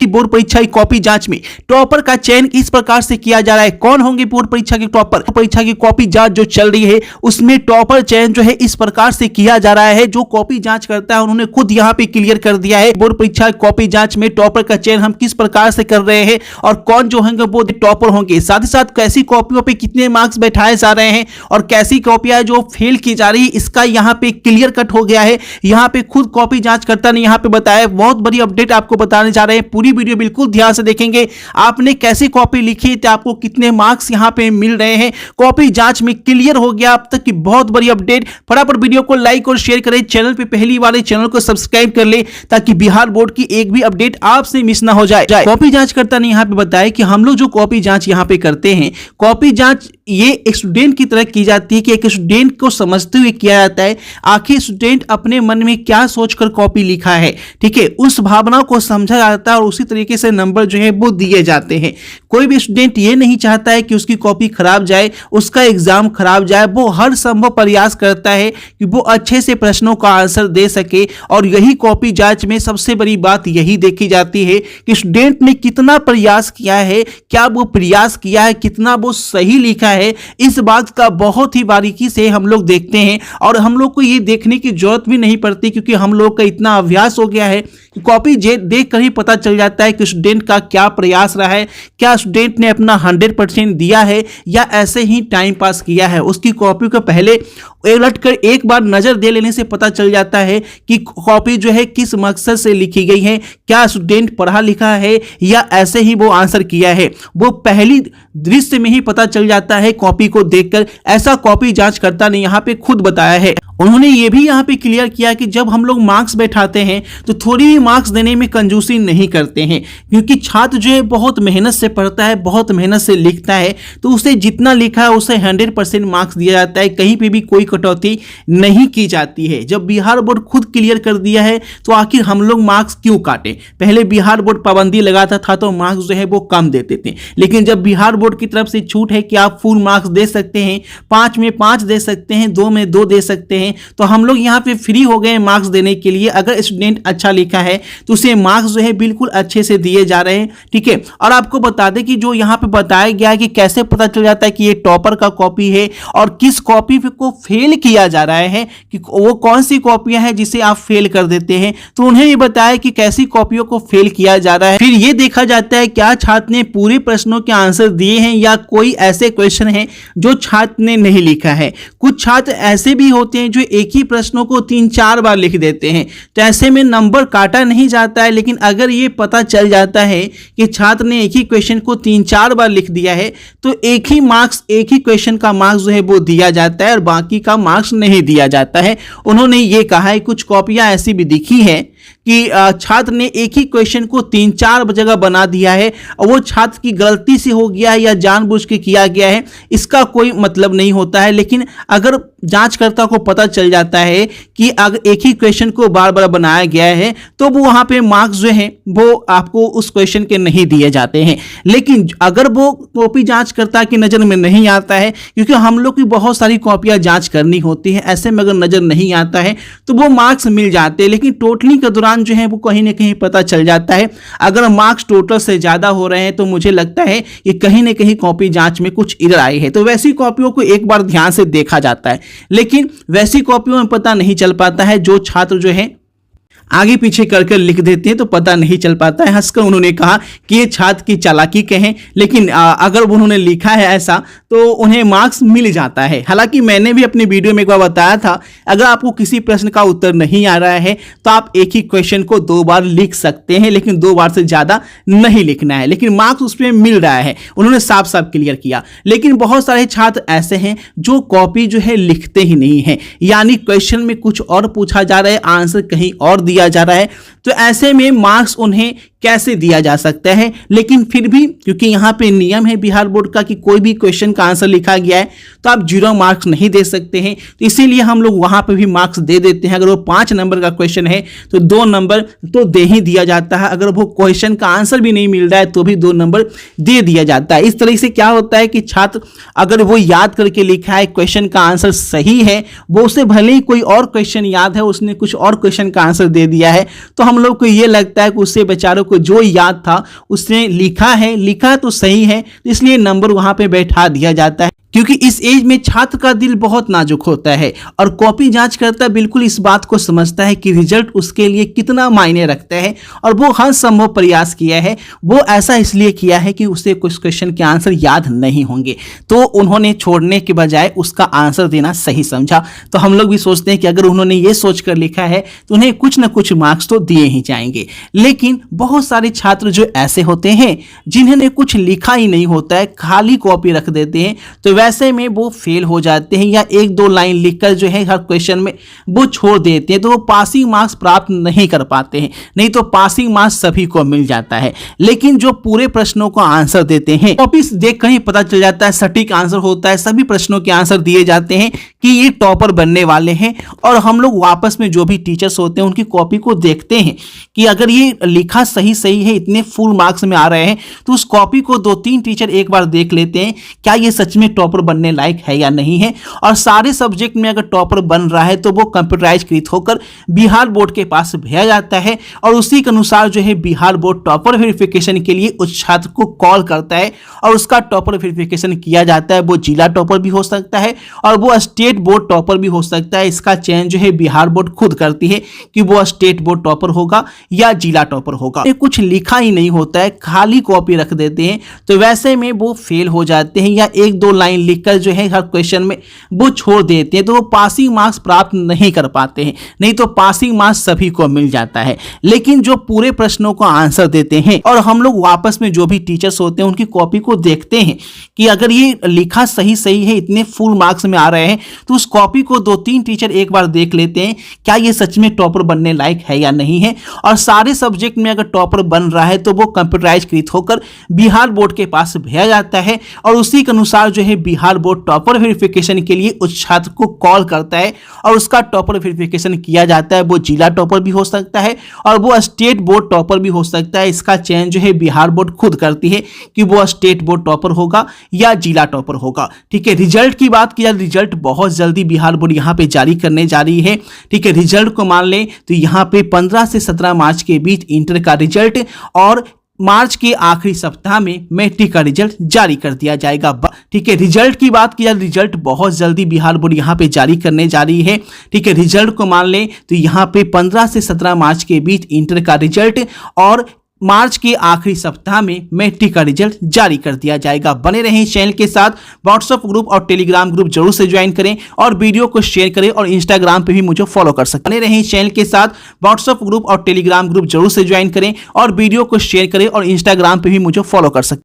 Board परीक्षा की copy जांच में टॉपर का चयन इस प्रकार से किया जा रहा है। कौन होंगे बोर्ड परीक्षा के टॉपर? परीक्षा की कॉपी जांच जो चल रही है उसमें टॉपर चयन जो है इस प्रकार से किया जा रहा है। जो कॉपी जांच करता है उन्होंने खुद यहां पे क्लियर कर दिया है। बोर्ड परीक्षा कॉपी जांच में टॉपर का चयन हम किस प्रकार से कर रहे हैं और कौन जो होंगे वो टॉपर होंगे, साथ ही साथ कैसी कॉपियों पे कितने मार्क्स बैठाए जा रहे हैं और कैसी कॉपियां जो फेल की जा रही है, इसका यहां पे क्लियर कट हो गया है। यहां पे खुद कॉपी जांच करता ने यहां पे बताया। बहुत बड़ी अपडेट आपको बताने जा रहे हैं, पूरी वीडियो बिल्कुल ध्यान से देखेंगे। आपने कैसी कॉपी लिखी तो आपको कितने मार्क्स यहां पे मिल रहे हैं, कॉपी जांच में क्लियर हो गया अब तक की बहुत बड़ी अपडेट। फटाफट वीडियो को लाइक और शेयर करें, चैनल पे पहली बार है चैनल को सब्सक्राइब कर ले ताकि बिहार बोर्ड की एक भी अपडेट आपसे मिस ना हो जाए। कॉपी जांच करता ने यहां पे बताया कि हम लोग जो कॉपी जांच यहां पे करते हैं, कॉपी जांच ये एक स्टूडेंट की तरह की जाती है कि एक स्टूडेंट को समझते हुए किया जाता है। आखिर स्टूडेंट अपने मन में क्या सोचकर कॉपी लिखा है, ठीक है, उस भावना को समझा जाता है और उसी तरीके से नंबर जो है वो दिए जाते हैं। कोई भी स्टूडेंट ये नहीं चाहता है कि उसकी कॉपी खराब जाए, उसका एग्जाम खराब जाए। वो हर संभव प्रयास करता है कि वो अच्छे से प्रश्नों का आंसर दे सके और यही कॉपी जांच में सबसे बड़ी बात यही देखी जाती है कि स्टूडेंट ने कितना प्रयास किया है, क्या वो प्रयास किया है, कितना वो सही लिखा है। इस बात का बहुत ही बारीकी से हम लोग देखते हैं और हम लोग को ये देखने की जरूरत भी नहीं पड़ती क्योंकि हम लोग का इतना अभ्यास हो गया है कि कॉपी देख कर ही पता चल जाता है कि स्टूडेंट का क्या प्रयास रहा है, क्या स्टूडेंट ने अपना 100% दिया है या ऐसे ही टाइम पास किया है। उसकी कॉपी को पहले उलट कर एक बार नजर दे लेने से पता चल जाता है कि कॉपी जो है किस मकसद से लिखी गई है, क्या स्टूडेंट पढ़ा लिखा है या ऐसे ही वो आंसर किया है। वो पहली दृश्य में ही पता चल जाता है कॉपी को देखकर। ऐसा कॉपी जांचकर्ता ने यहाँ पे खुद बताया है। उन्होंने ये भी यहाँ पे क्लियर किया कि जब हम लोग मार्क्स बैठाते हैं तो थोड़ी भी मार्क्स देने में कंजूसी नहीं करते हैं क्योंकि छात्र जो है बहुत मेहनत से पढ़ता है, बहुत मेहनत से लिखता है, तो उसे जितना लिखा है उसे 100% मार्क्स दिया जाता है। कहीं पे भी कोई कटौती नहीं की जाती है। जब बिहार बोर्ड खुद क्लियर कर दिया है तो आखिर हम लोग मार्क्स क्यों काटें। पहले बिहार बोर्ड पाबंदी लगाता था तो मार्क्स जो है वो कम देते थे, लेकिन जब बिहार बोर्ड की तरफ से छूट है कि आप फुल मार्क्स दे सकते हैं, 5 में 5 दे सकते हैं, 2 में 2 दे सकते हैं, तो हम लोग यहाँ पे फ्री हो गए मार्क्स देने के लिए। अगर स्टूडेंट अच्छा लिखा है तो उसे मार्क्स जो है बिल्कुल अच्छे से दिए जा रहे हैं, ठीक है। और आपको बता दें कि जो यहाँ पे बताया गया है कि कैसे पता चल जाता है कि ये टॉपर का कॉपी है और किस कॉपी को फेल किया जा रहा है, कि वो कौन सी कॉपियां हैं जिसे आप फेल कर देते हैं। तो उन्हें ये बताया कि कैसी कॉपियों को फेल किया जा रहा है। फिर ये देखा जाता है क्या छात्र ने पूरे प्रश्नों के आंसर दिए हैं या कोई ऐसे क्वेश्चन है जो छात्र ने नहीं लिखा है। कुछ छात्र ऐसे भी होते हैं जो एक ही प्रश्नों को 3-4 बार लिख देते हैं, तो ऐसे में नंबर काटा नहीं जाता है। लेकिन अगर ये पता चल जाता है कि छात्र ने एक ही क्वेश्चन को 3-4 बार लिख दिया है तो एक ही मार्क्स, एक ही क्वेश्चन का मार्क्स जो है वो दिया जाता है और बाकी का मार्क्स नहीं दिया जाता है। उन्होंने ये कहा है कुछ कॉपियां ऐसी भी दिखी है कि छात्र ने एक ही क्वेश्चन को 3-4 जगह बना दिया है और वो छात्र की गलती से हो गया है या जानबूझ के किया गया है, इसका कोई मतलब नहीं होता है। लेकिन अगर जांचकर्ता को पता चल जाता है कि अगर एक ही क्वेश्चन को बार बार बनाया गया है तो वो वहां पे मार्क्स जो है वो आपको उस क्वेश्चन के नहीं दिए जाते हैं। लेकिन अगर वो कॉपी जांचकर्ता की नज़र में नहीं आता है, क्योंकि हम लोग की बहुत सारी कॉपियां जांच करनी होती है, ऐसे में अगर नज़र नहीं आता है तो वो मार्क्स मिल जाते हैं। लेकिन टोटली के दौरान जो है वो कहीं ना कहीं पता चल जाता है। अगर मार्क्स टोटल से ज़्यादा हो रहे हैं तो मुझे लगता है कि कहीं ना कहीं कॉपी जाँच में कुछ एरर आई है, तो वैसी कॉपियों को एक बार ध्यान से देखा जाता है। लेकिन वैसी कॉपियों में पता नहीं चल पाता है, जो छात्र जो है आगे पीछे कर लिख देते हैं तो पता नहीं चल पाता है। हंसकर उन्होंने कहा कि ये छात्र की चालाकी कहें, लेकिन अगर उन्होंने लिखा है ऐसा तो उन्हें मार्क्स मिल जाता है। हालांकि मैंने भी अपने वीडियो में एक बार बताया था, अगर आपको किसी प्रश्न का उत्तर नहीं आ रहा है तो आप एक ही क्वेश्चन को 2 बार लिख सकते हैं, लेकिन 2 बार से ज़्यादा नहीं लिखना है, लेकिन मार्क्स उसमें मिल रहा है। उन्होंने साफ साफ क्लियर किया। लेकिन बहुत सारे छात्र ऐसे हैं जो कॉपी जो है लिखते ही नहीं है, यानी क्वेश्चन में कुछ और पूछा जा रहा है, आंसर कहीं और दिया जा रहा है, तो ऐसे में मार्क्स उन्हें कैसे दिया जा सकता है। लेकिन फिर भी क्योंकि यहाँ पे नियम है बिहार बोर्ड का कि कोई भी क्वेश्चन का आंसर लिखा गया है तो आप 0 मार्क्स नहीं दे सकते हैं, तो इसीलिए हम लोग वहाँ पे भी मार्क्स दे देते हैं। अगर वो 5 नंबर का क्वेश्चन है तो 2 नंबर तो दे ही दिया जाता है। अगर वो क्वेश्चन का आंसर भी नहीं मिल रहा है तो भी 2 नंबर दे दिया जाता है। इस तरह से क्या होता है कि छात्र अगर वो याद करके लिखा है, क्वेश्चन का आंसर सही है, वो उसे भले ही कोई और क्वेश्चन याद है, उसने कुछ और क्वेश्चन का आंसर दे दिया है, तो हम लोग को ये लगता है कि उससे बेचारों को जो याद था उसने लिखा तो सही है, इसलिए नंबर वहां पे बैठा दिया जाता है। क्योंकि इस एज में छात्र का दिल बहुत नाजुक होता है और कॉपी जांच करता बिल्कुल इस बात को समझता है कि रिजल्ट उसके लिए कितना मायने रखता है और वो हर संभव प्रयास किया है। वो ऐसा इसलिए किया है कि उसे कुछ क्वेश्चन के आंसर याद नहीं होंगे, तो उन्होंने छोड़ने के बजाय उसका आंसर देना सही समझा। तो हम लोग भी सोचते हैं कि अगर उन्होंने ये सोचकर लिखा है तो उन्हें कुछ ना कुछ मार्क्स तो दिए ही जाएंगे। लेकिन बहुत सारे छात्र जो ऐसे होते हैं जिन्होंने कुछ लिखा ही नहीं होता है, खाली कॉपी रख देते हैं, तो वैसे में वो फेल हो जाते हैं या एक दो लाइन लिखकर जो है हर क्वेश्चन में वो छोड़ देते हैं, तो वो पासिंग मार्क्स प्राप्त नहीं कर पाते हैं। नहीं तो पासिंग मार्क्स सभी को मिल जाता है, लेकिन जो पूरे प्रश्नों को आंसर देते हैं, कॉपी देखकर ही पता चल जाता है, सटीक आंसर होता है, सभी प्रश्नों के आंसर दिए जाते हैं कि ये टॉपर बनने वाले हैं। और हम लोग वापस में जो भी टीचर्स होते हैं उनकी कॉपी को देखते हैं कि अगर ये लिखा सही है, इतने फुल मार्क्स में आ रहे हैं, तो उस कॉपी को 2-3 टीचर एक बार देख लेते हैं क्या ये सच में टॉपर बनने लायक है या नहीं है। और सारे सब्जेक्ट में अगर टॉपर बन रहा है तो वो कंप्यूटराइज कृत होकर बिहार बोर्ड के पास भेजा जाता है और उसी के अनुसार जो है बिहार बोर्ड टॉपर वेरिफिकेशन के लिए उस छात्र को कॉल करता है और उसका टॉपर वेरिफिकेशन किया जाता है। वो जिला टॉपर भी हो सकता है और वो स्टेट बोर्ड टॉपर भी हो सकता है। इसका चयन जो है बिहार बोर्ड खुद करती है कि वो स्टेट बोर्ड टॉपर होगा या जिला टॉपर होगा। कुछ लिखा ही नहीं होता है, खाली कॉपी रख देते हैं, तो वैसे में वो फेल हो जाते हैं या एक दो लाइन लिखकर जो है हर क्वेश्चन में वो छोड़ देते हैं, तो वो पासिंग मार्क्स प्राप्त नहीं कर पाते हैं। नहीं तो पासिंग मार्क्स सभी को मिल जाता है, लेकिन जो पूरे प्रश्नों को आंसर देते हैं और हम लोग वापस में जो भी टीचर्स होते हैं उनकी कॉपी को देखते हैं कि अगर ये लिखा सही है, इतने फुल मार्क्स में आ रहे हैं, तो उस कॉपी को 2-3 टीचर एक बार देख लेते हैं क्या ये सच में टॉपर बनने लायक है या नहीं है। और सारे सब्जेक्ट में अगर टॉपर बन रहा है तो वो कंप्यूटराइज कृत होकर बिहार बोर्ड के पास भेजा जाता है और उसी के अनुसार जो है बिहार बोर्ड टॉपर वेरिफिकेशन के लिए उस छात्र को कॉल करता है और उसका टॉपर वेरिफिकेशन किया जाता है। वो जिला टॉपर भी हो सकता है और वो स्टेट बोर्ड टॉपर भी हो सकता है। इसका चयन जो है बिहार बोर्ड खुद करती है कि वो स्टेट बोर्ड टॉपर होगा या जिला टॉपर होगा। ठीक है, रिजल्ट की बात की जाए, रिजल्ट बहुत जल्दी बिहार बोर्ड यहाँ पे जारी करने जा रही है। ठीक है, रिजल्ट को मान लें तो यहाँ पे 15 से 17 मार्च के बीच इंटर का रिजल्ट और मार्च के आखिरी सप्ताह में मैट्रिक का रिजल्ट जारी कर दिया जाएगा। ठीक है, रिजल्ट की बात की जाए, रिजल्ट बहुत जल्दी बिहार बोर्ड यहाँ पे जारी करने जा रही है। ठीक है, रिजल्ट को मान लें तो यहाँ पे 15 से 17 मार्च के बीच इंटर का रिजल्ट और मार्च के आखिरी सप्ताह में मैट्रिक का रिजल्ट जारी कर दिया जाएगा। बने रहें चैनल के साथ, व्हाट्सएप ग्रुप और टेलीग्राम ग्रुप जरूर से ज्वाइन करें और वीडियो को शेयर करें और इंस्टाग्राम पे भी मुझे फॉलो कर सकते हैं। बने रहें चैनल के साथ, व्हाट्सएप ग्रुप और टेलीग्राम ग्रुप जरूर से ज्वाइन करें और वीडियो को शेयर करें और इंस्टाग्राम पे भी मुझे फॉलो कर सकते हैं।